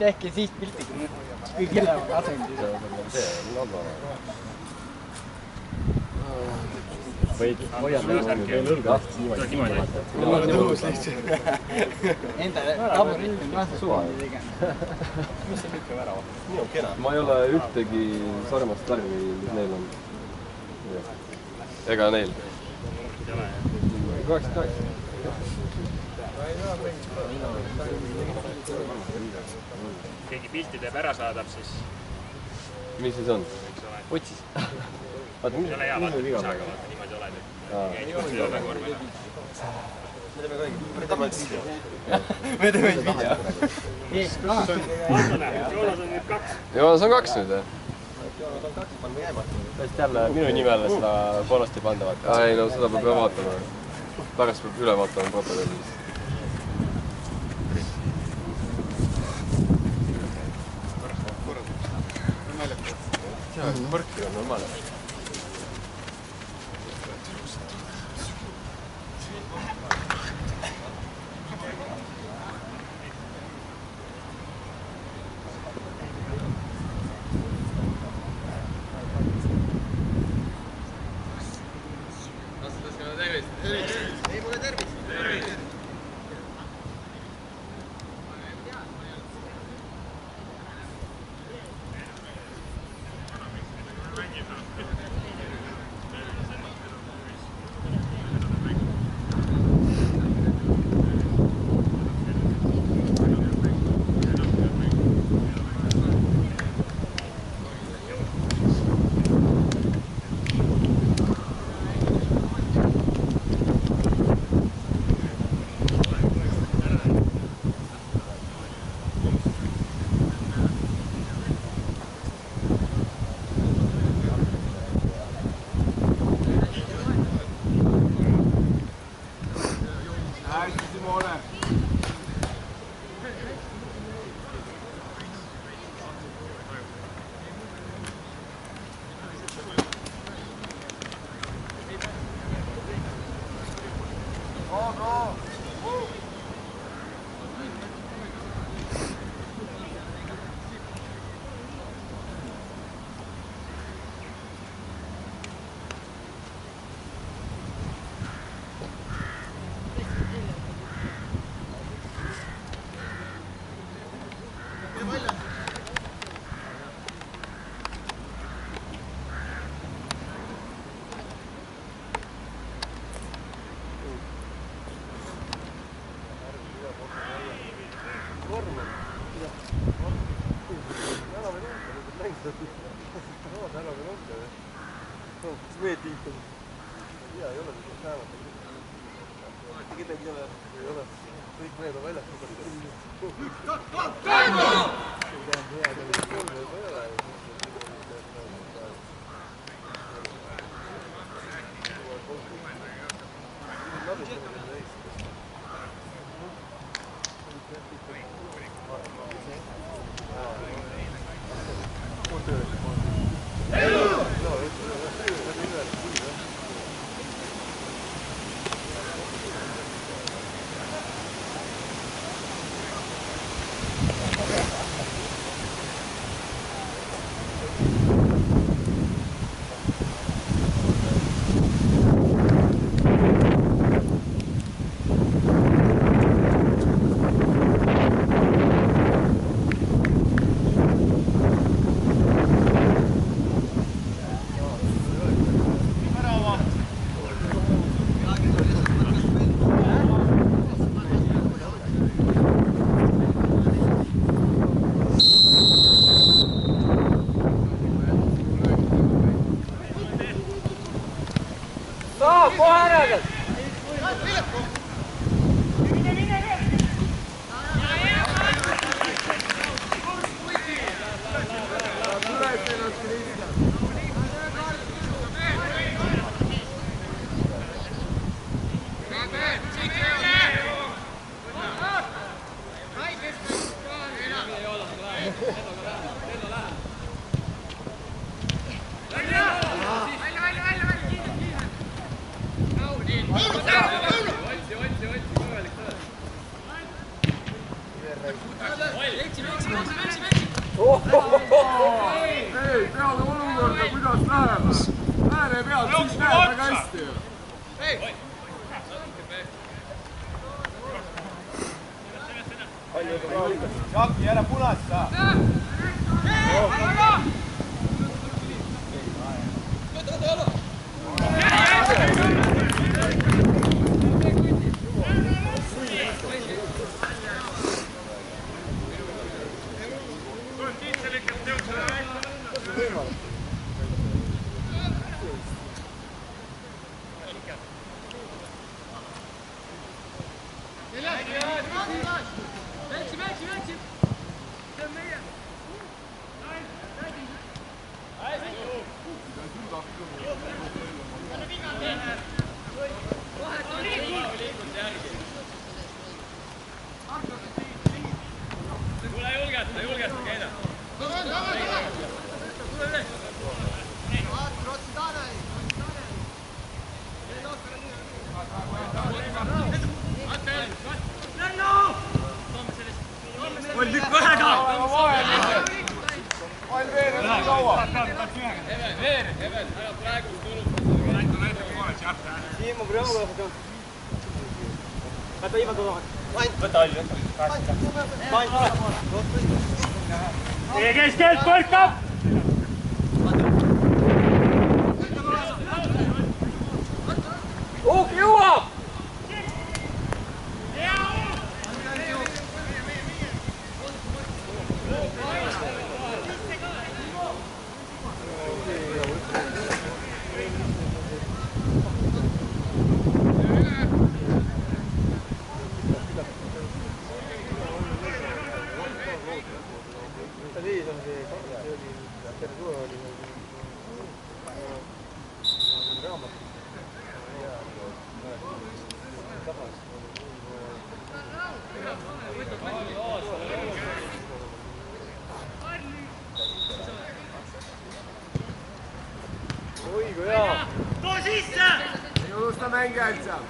tehke siis pilti, kui kõige asendis. Võid hoiada veel õlga niimoodi. Enda taburit on ka suvaline tegema. Mis see ikka värava? Nii on kena. Ma ei ole ühtegi sarmast värvi, mis neil on. Ega neil. 88. Keegi pilti teeb ära saadab, siis... Mis siis on? Otsis. Ei ole hea vaata, kui saga vaata, niimoodi oled. Ei ole korvele. Me teeme kõik. Me teeme video. Eesplaan. Joonas on nüüd 2. Joonas on 2 nüüd, jah? Joonas on 2, paneme jäämata. Täist jälle minu nime jälle seda poolest ei panda vaata. Ei, no seda peab vaatama. Pärast peab üle vaatama protokollis. Mõrki on normaalne. Ei, mulle tervist! peale olukorda, kuidas läheb. Ääre pealt, siis näeb väga hästi. Jaki, ära punasta! Keskelt põrkab! Jõuab! Ei unusta mängijad seal.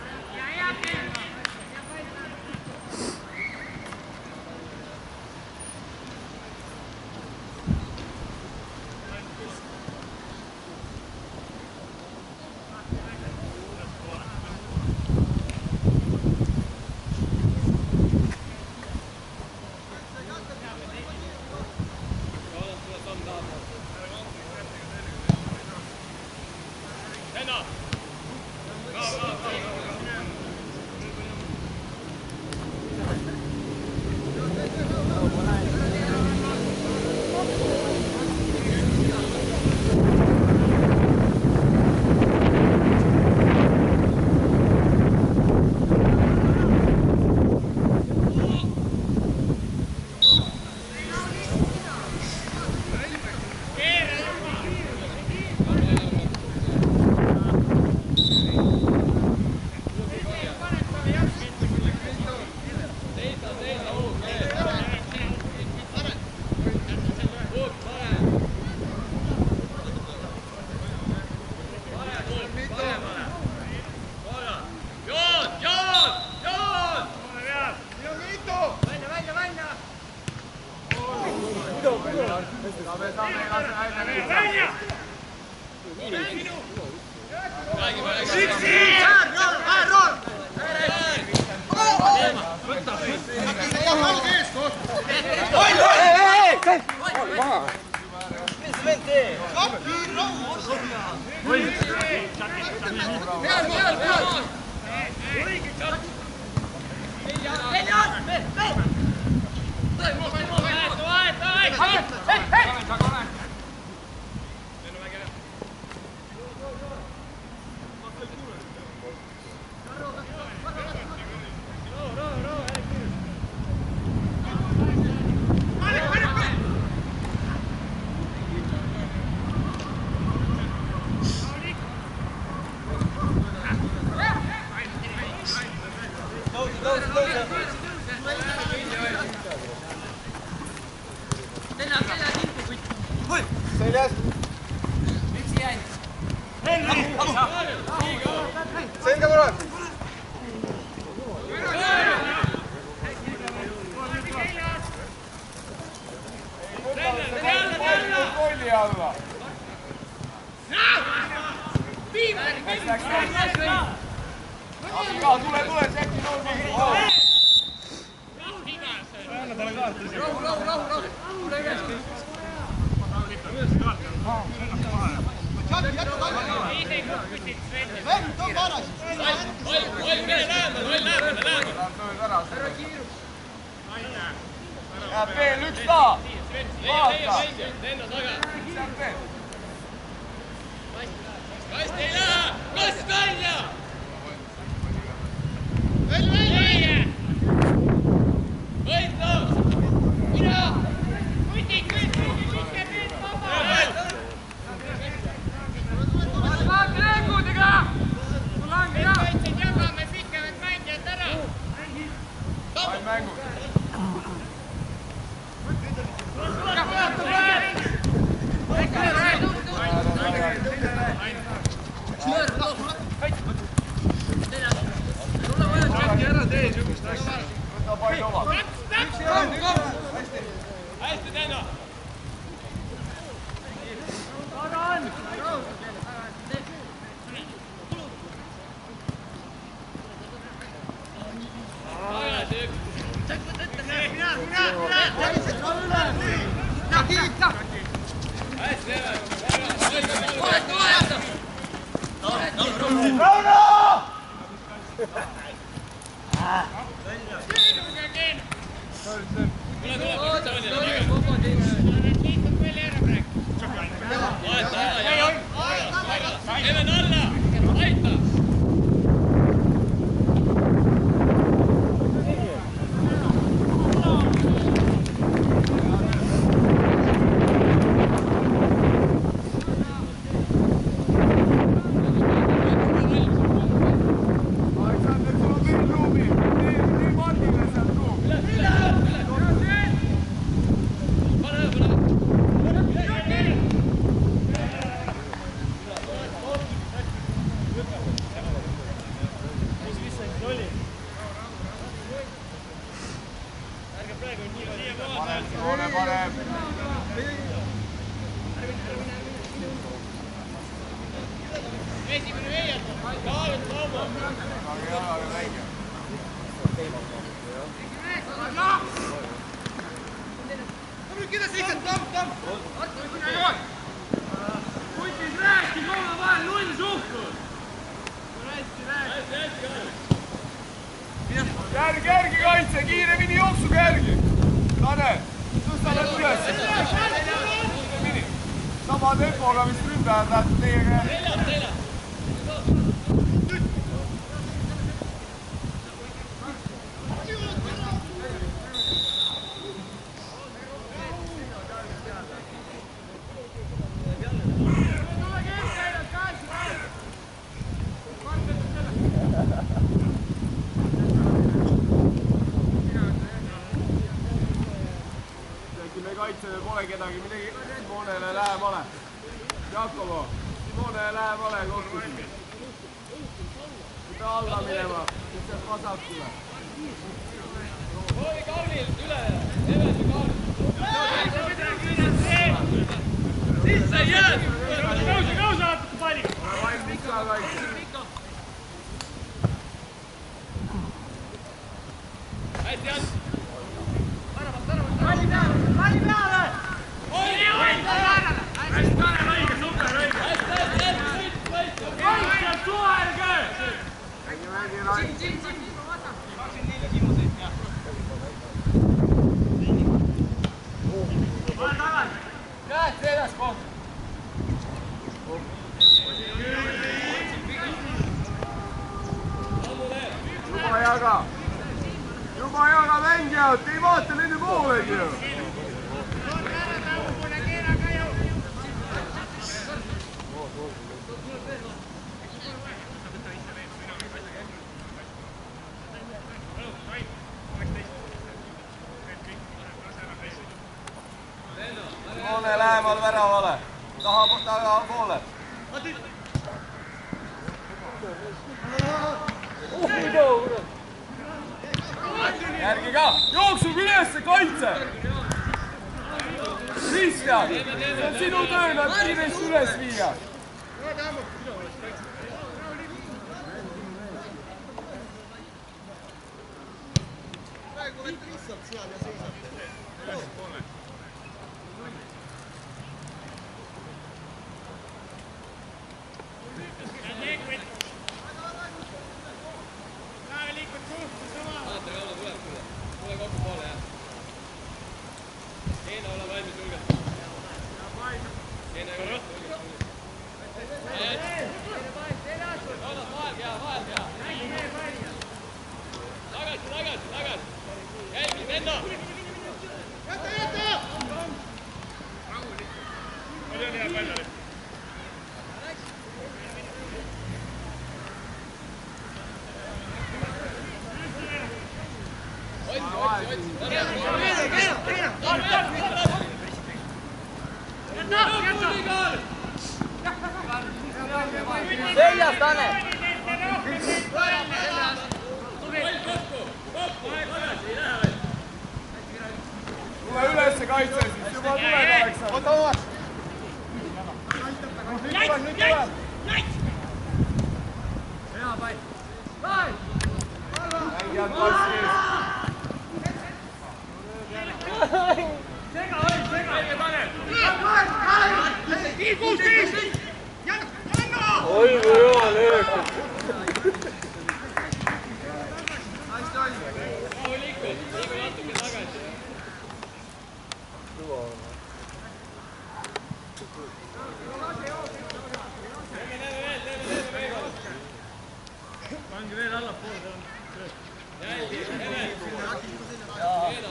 Seljas! Selga tuleb! palli alla. Tule, sekki noor. Anna talle kaarti. Rahu. Jääb veel üks taha. Vaata. Kast ei lähe! Kast välja! Võitlus! Mina! Kutik! Vaata längudega! Sul on hea! Kaitseid jagame pikemad mängijad ära! Sain mängu. Võta palju oma. Hästi Tenno! Järgi kaitse, kiiremini jooksuga järgi. Tanel, tõsta nad üles. Sama tempoga, mis ründajad läheb teiega järgi. Pole kedagi midagi Simonele lähemale. Jakobo, Simonele lähemale kohtusi. Mida alla minema, kes sealt vasakule. Hooli Kaunil üle! Evelsi Kaunil! Sisse jääd! Kausa natuke palli! Ole vaid Mika kaitse. Hästi jääd! Juba jaga mängijad, ei vaata nende poolegi ju. Simone lähemal väravale, taha poole. Järgi ka, jooksub ülesse kaitse! Sisse! pead. See on sinu töö, nad kiiresti üles viia. praegu olete lihtsalt seal ja seisate. Seljas, Tanel! Tule ülesse kaitse siis, juba tuleb Aleksander. Oota, oot! Nüüd tuleb! Mängijad passi ees. Oi kui jumal löök! Pange veel allapoole.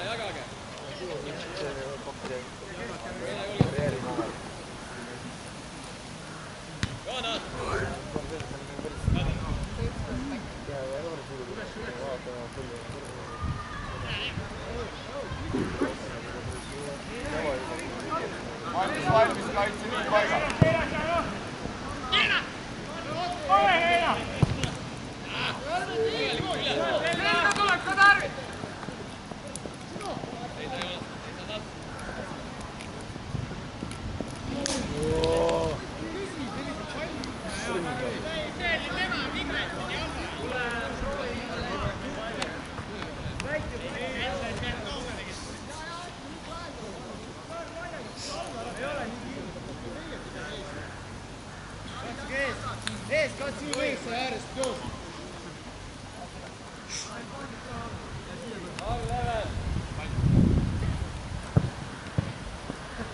Jagage. Joonas! Markus valmis kaitse nii paigal. Ole Heina! Heina tuleb ka tarvit! Ees, katsi võiksa äärest joos.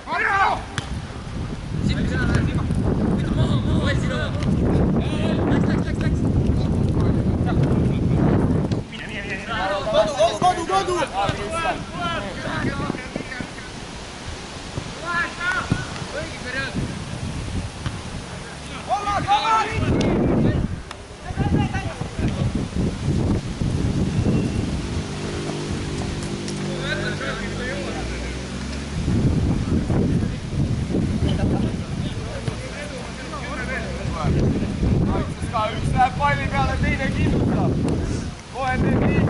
Marjo! Kodu! Üks läheb palli peale, teine kinnutab. Kohe teeb nii.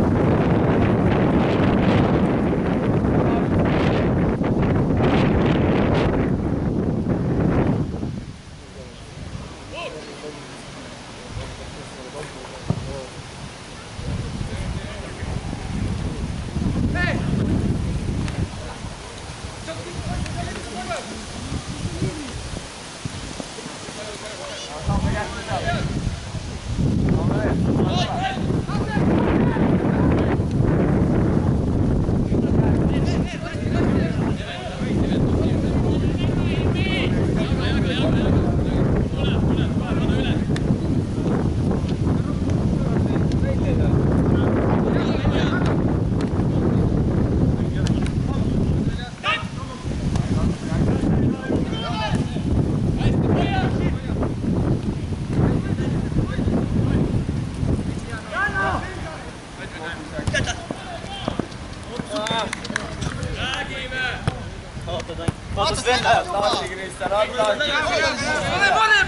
Oota Sven läheb tagasi, Kristjan,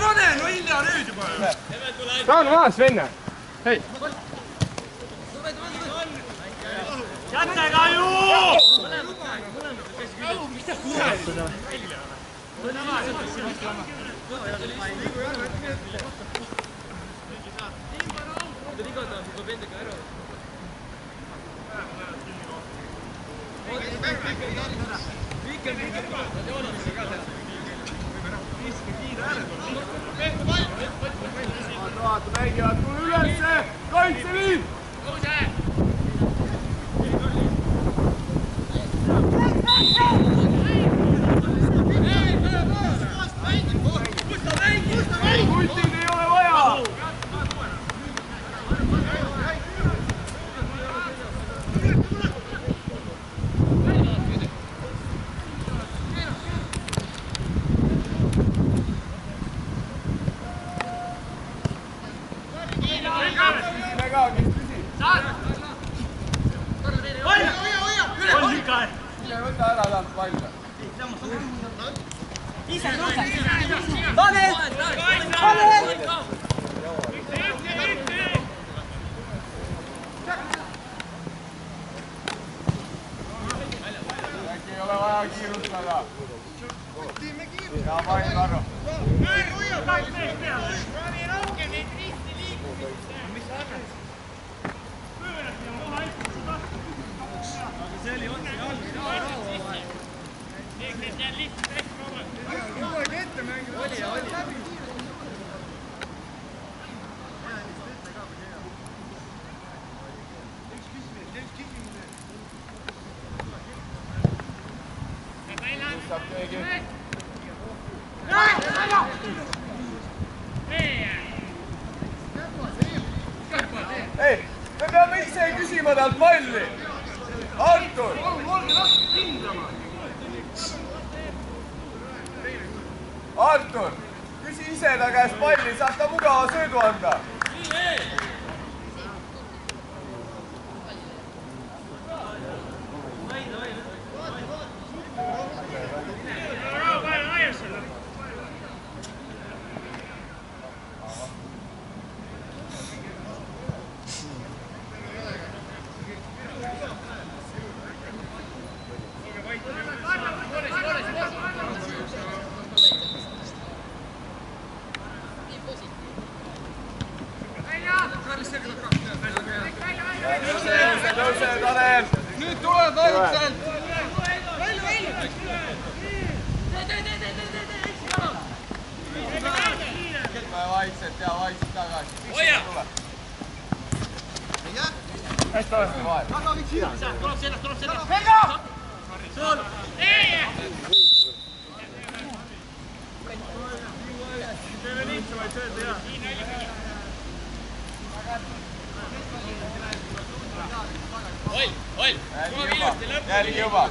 Pane, no hilja nüüd juba. Saan maha, Svenne. Hei. Kätega ju! Vaata, mängivad, tule ülesse! Kaitseliin! Putid ei ole vaja! Mine võta ära taalt palle. Ise, Tanel! Tanel! Äkki ei ole vaja kiirustada. Hea pall, Varro. Saab keegi. Ei, me peame ise küsima talt palli. Artur! Artur, küsi ise ta käest palli, saab ta mugava söödu anda. Tõuse, Tanel! Nüüd tuleb ainult Vaikselt ja vaikselt tagasi. Hoia! Hästi olesti vahel. Tuleb sellest! Helga! Sul! Ei! Teeme lihtsamaid sööda, jah. Oll! Jälgi juba.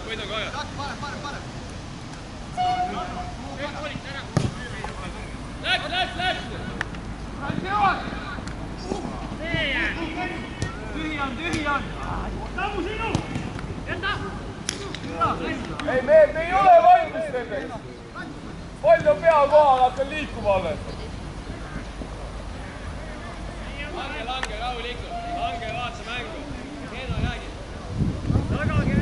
Kuida kojad! Läks! Tühi on! Samu sinu! Jäta! Ei, me ei ole valmis nendeks. Pall on pea kohal, hakkan liikuma alles. Lange, rahulikult. Lange, vaata mängu. Keeno räägi. Tagage!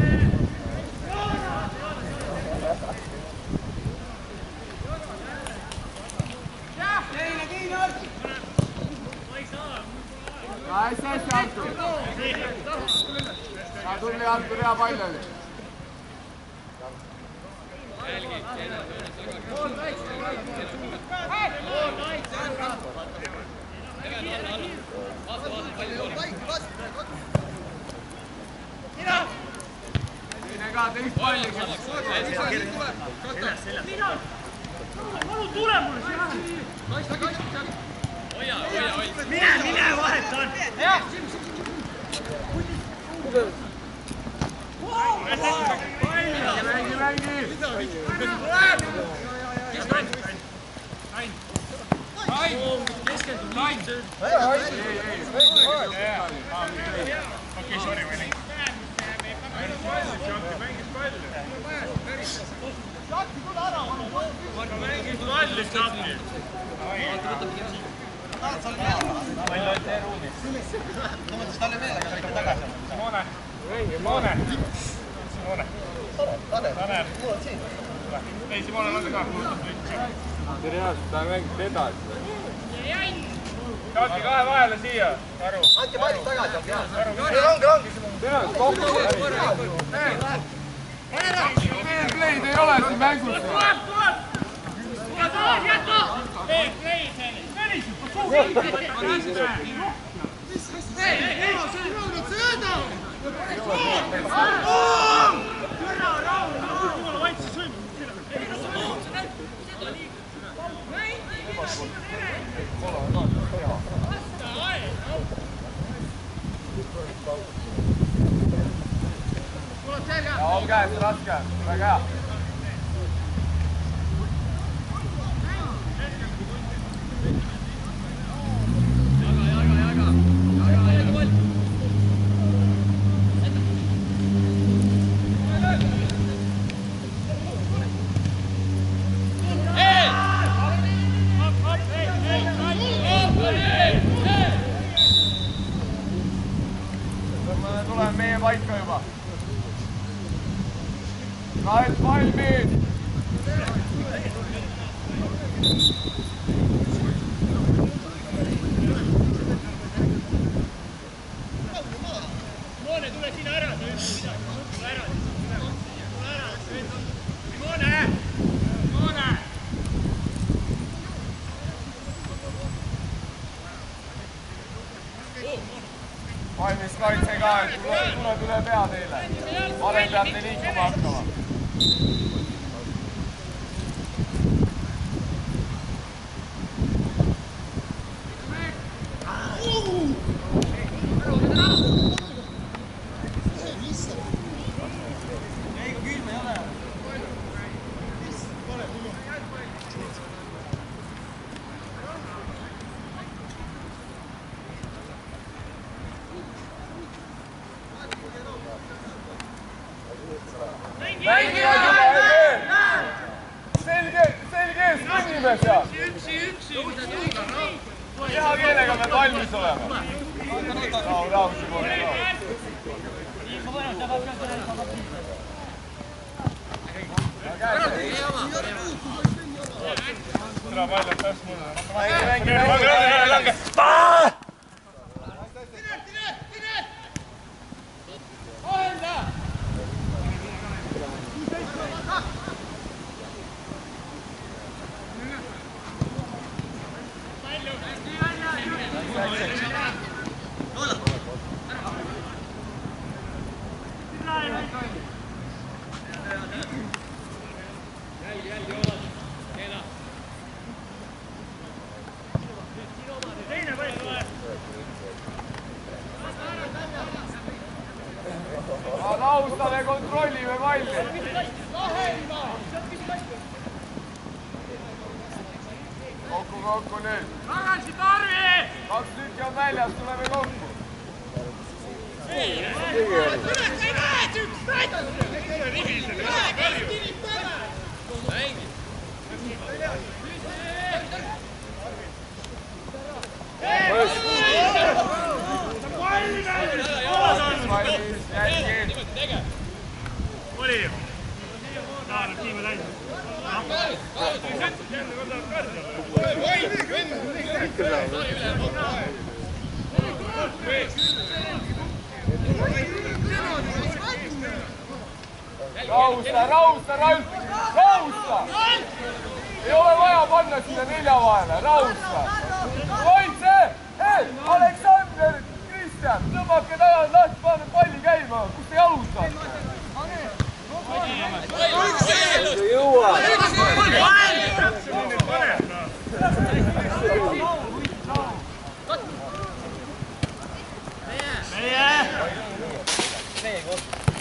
Teine Artur! Hästi, Artur! Tubli Artur, hea pall oli. Jälgi, Keeno. Teine ka, teist palli. Palun tule mulle siia! Hoia! Mine vahetan! Mängi! Keskendu! Okei, sorry, Veli. Mängis palli, Šatki! Pall on see ruumis. Tõmmatas talle meelega, aga mitte tagasi. Moone! Tanel. Ei, Simone on ka. Reaalselt ta mängib edasi. Kalki kahe vahele siia. Aru. Andke palli tagasi. Play'd ei ole siin mängus. On käes raske, väga hea. Tuleme meie paika juba. Kahelt valmis! Moone, tule sinna ära! Tule ära! Moone! Moone! Valmis kaitse ka, et tuleb üle pea teile. Varem peate liikuma hakkama. Hea keelega me valmis oleme. Rahustame, kontrollime palli. Kokku nüüd. Tagasi, Tarvi! 2 tükki on väljas, tuleme kokku. Oli ju. Tahan tiimi täis. Rahusta, Ralf! Rahusta! Ei ole vaja panna sinna 4 vahele, rahusta! Kaitse! Aleksander, Kristjan, tõmmake tagasi, lahti panna palli käima, kus te jalutate? Ei jõua!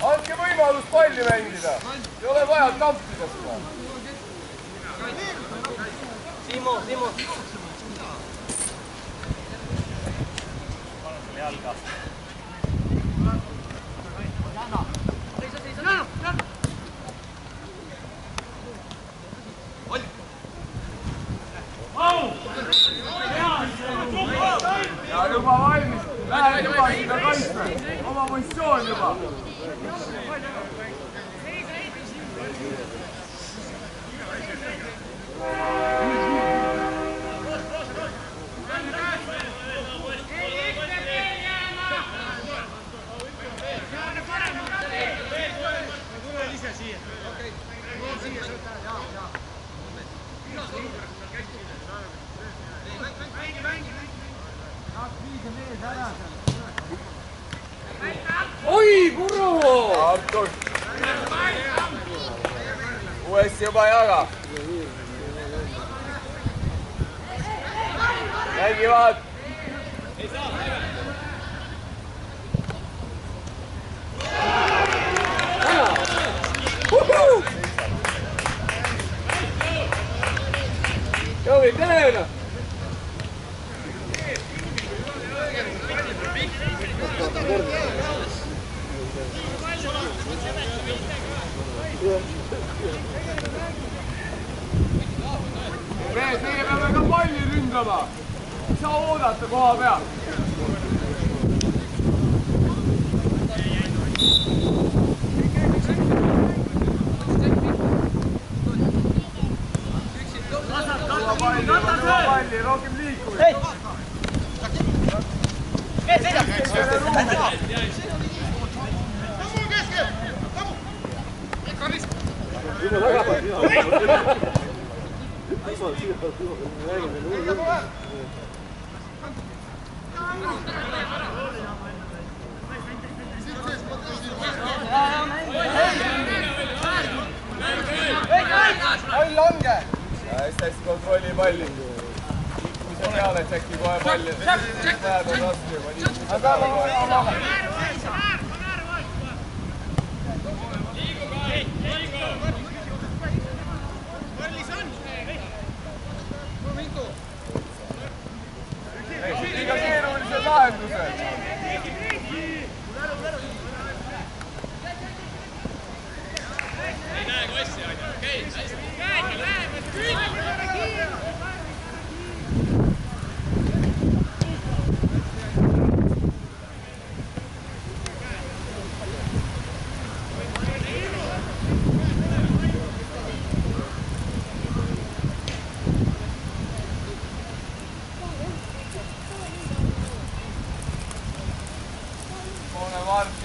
Andke võimalus palli mängida, ei ole vaja tampida seda. Simo! Jalga. Ja juba valmis, lähe juba sinna kaitse, oma positsioon juba. oi, puru! Artur! Uuesti juba jaga. Mängivad! Jovi, teena! Mees, meie peame ka palli ründama. Ei saa oodata koha peal. Palli, rohkem liikumist. Mees seisab! Pall lange! Hästi kontrolli palli. Kui sa tead, et äkki kohe palli. Päev on raske juba. Aga liiga keerulised lahendused. Ei näe kossi, okei,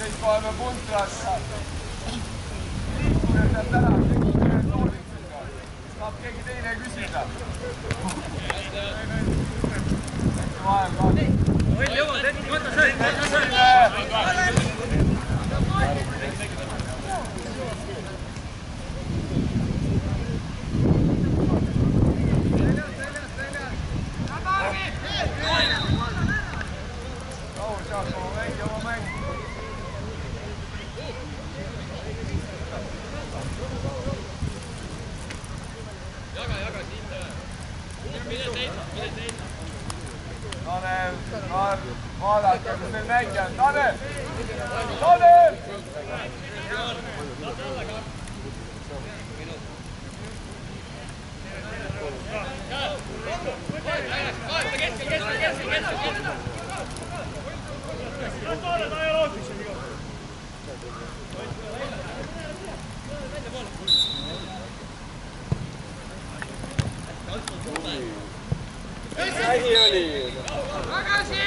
kõik oleme puntras. Liikumine sealt ära, kõik sooriksega. Saab keegi teine küsida. Vahem ka. Oi, jõuad, võta see. Tanel, vaadake, kus neil mängija on. Tanel! Tanel! Ägi oli! Tagasi!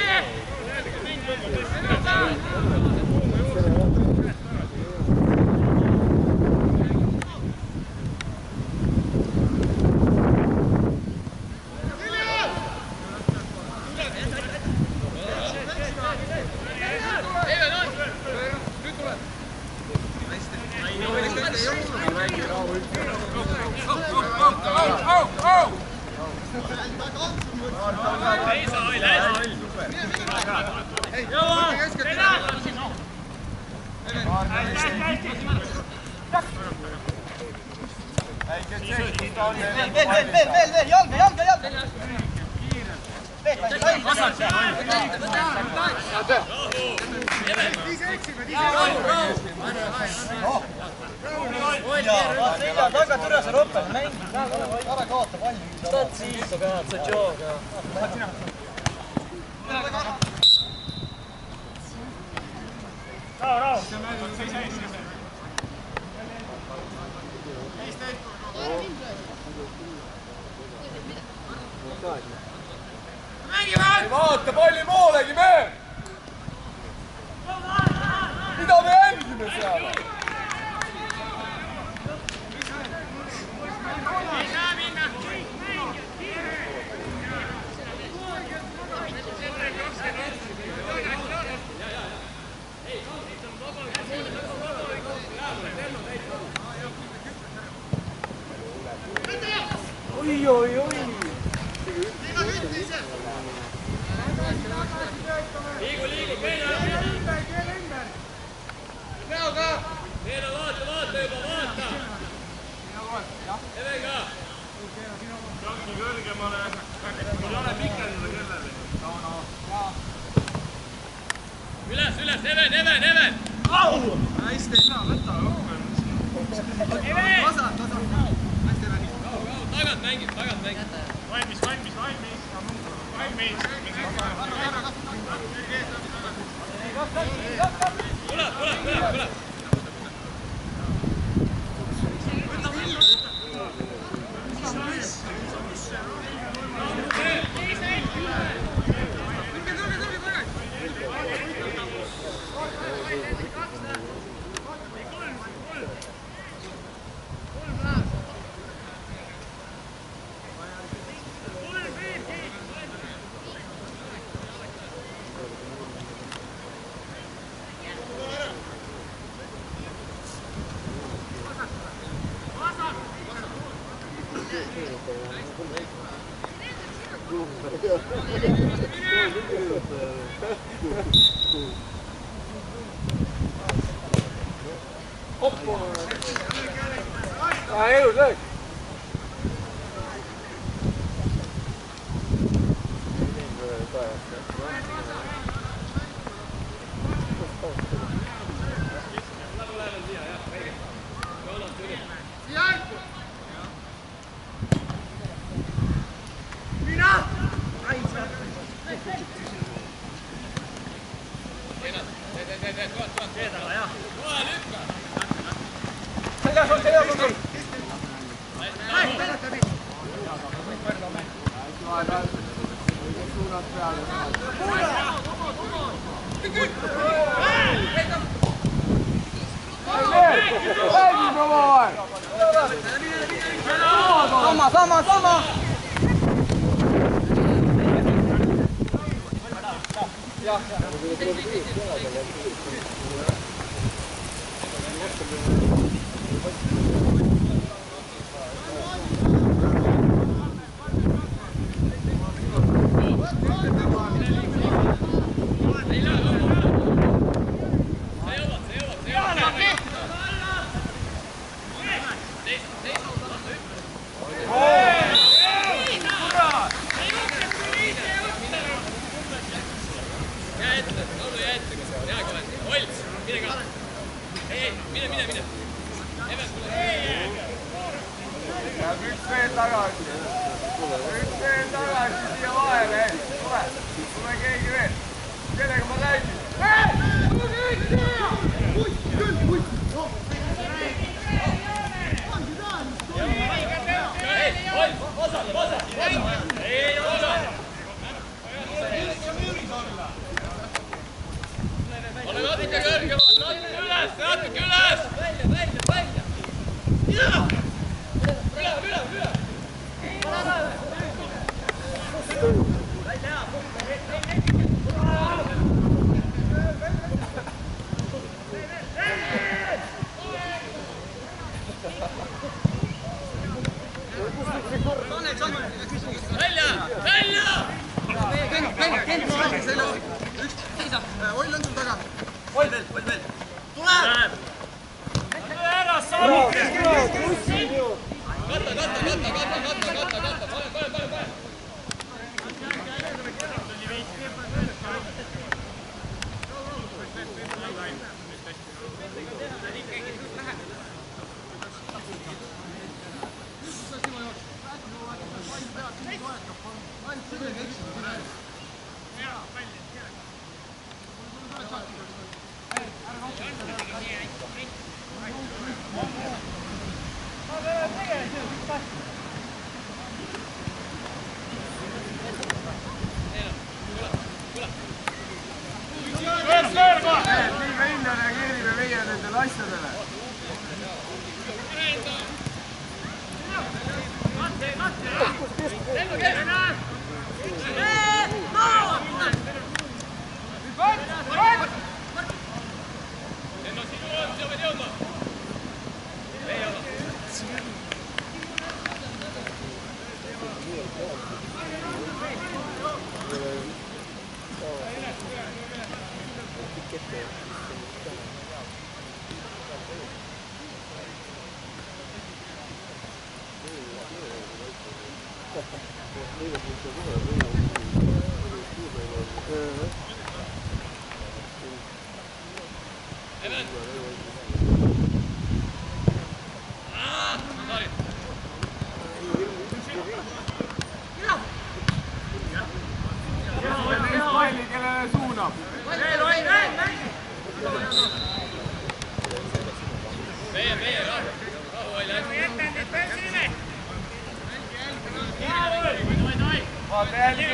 Veel, jalga! Väga türas Euroopas mängib, ära kaota palli. Saad siis, sa pead, sa jooga. Rahu. Ei vaata palli poolegi, me! Mida me jälgime seal? Palli, kellele suunab. Vaata jälgi.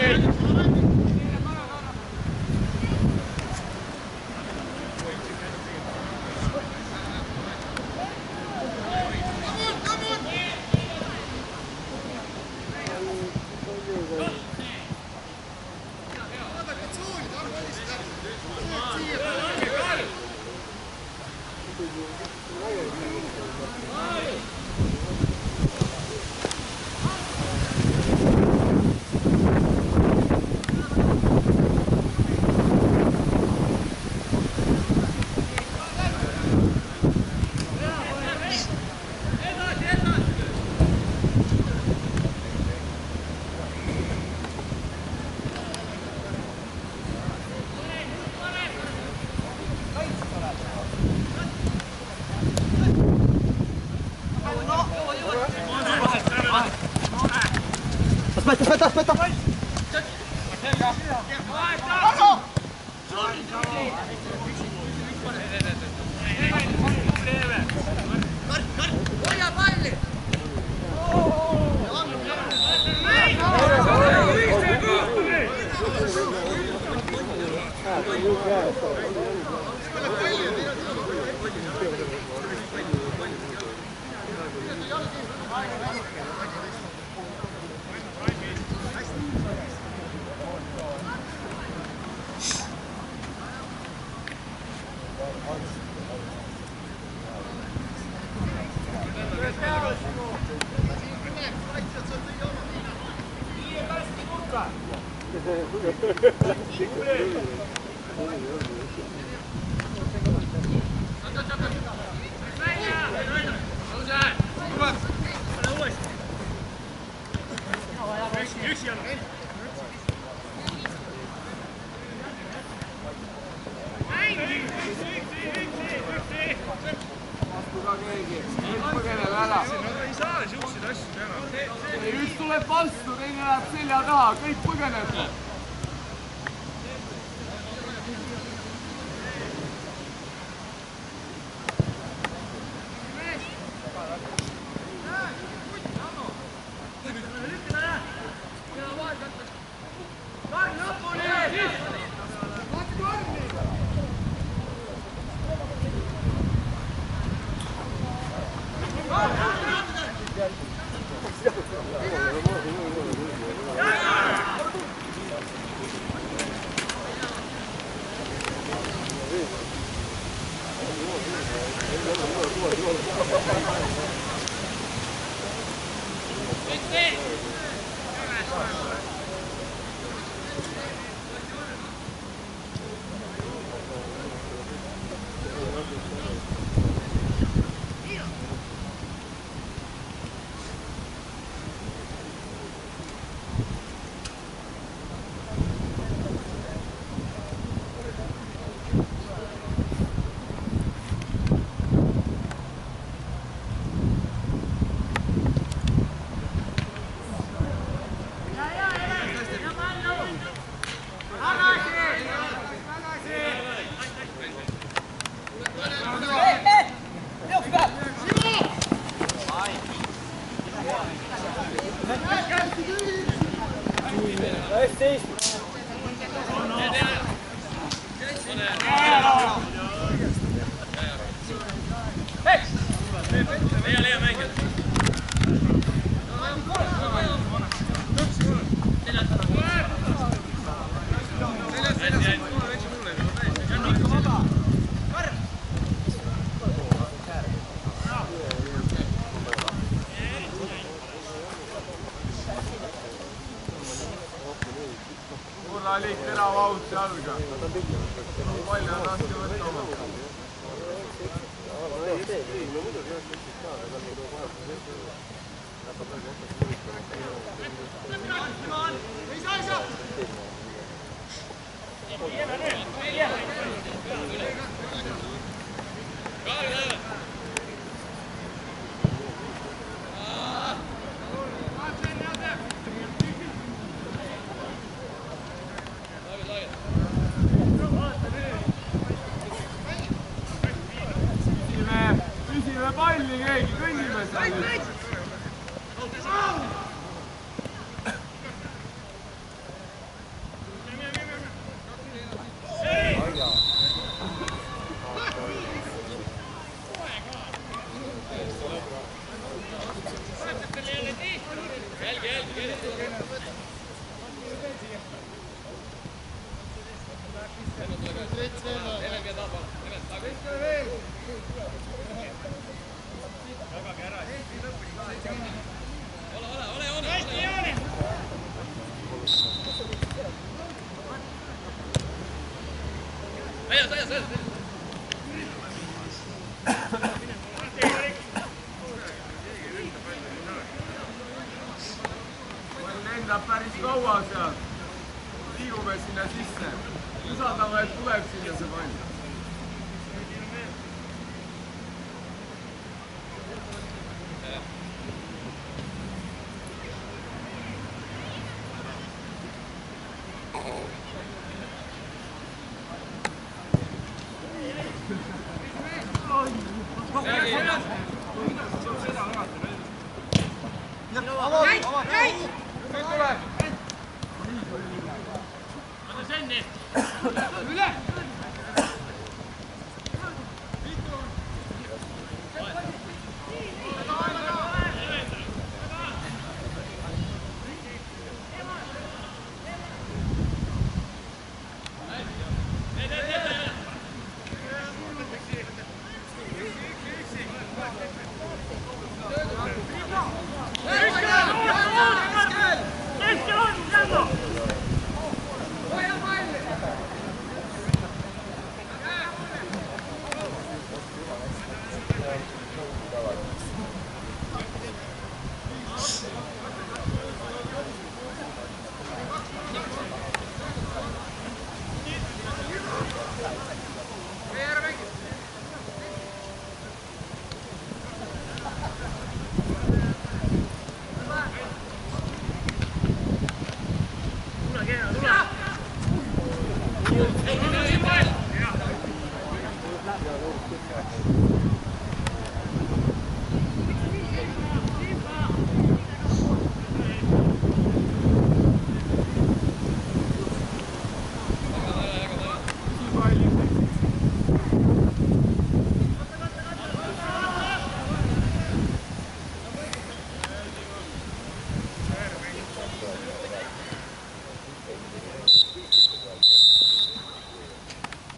Aspetta! Hoia palli! Üks tuleb vastu, teine läheb selja taha, kõik põgenete. Liik terav aut jalga. Palju on raske võtta oma. keegi kõnnime seal. Lendab päris kaua sealt. Liigume sinna sisse. Usaldame, et tuleb sinna see pall. Üle!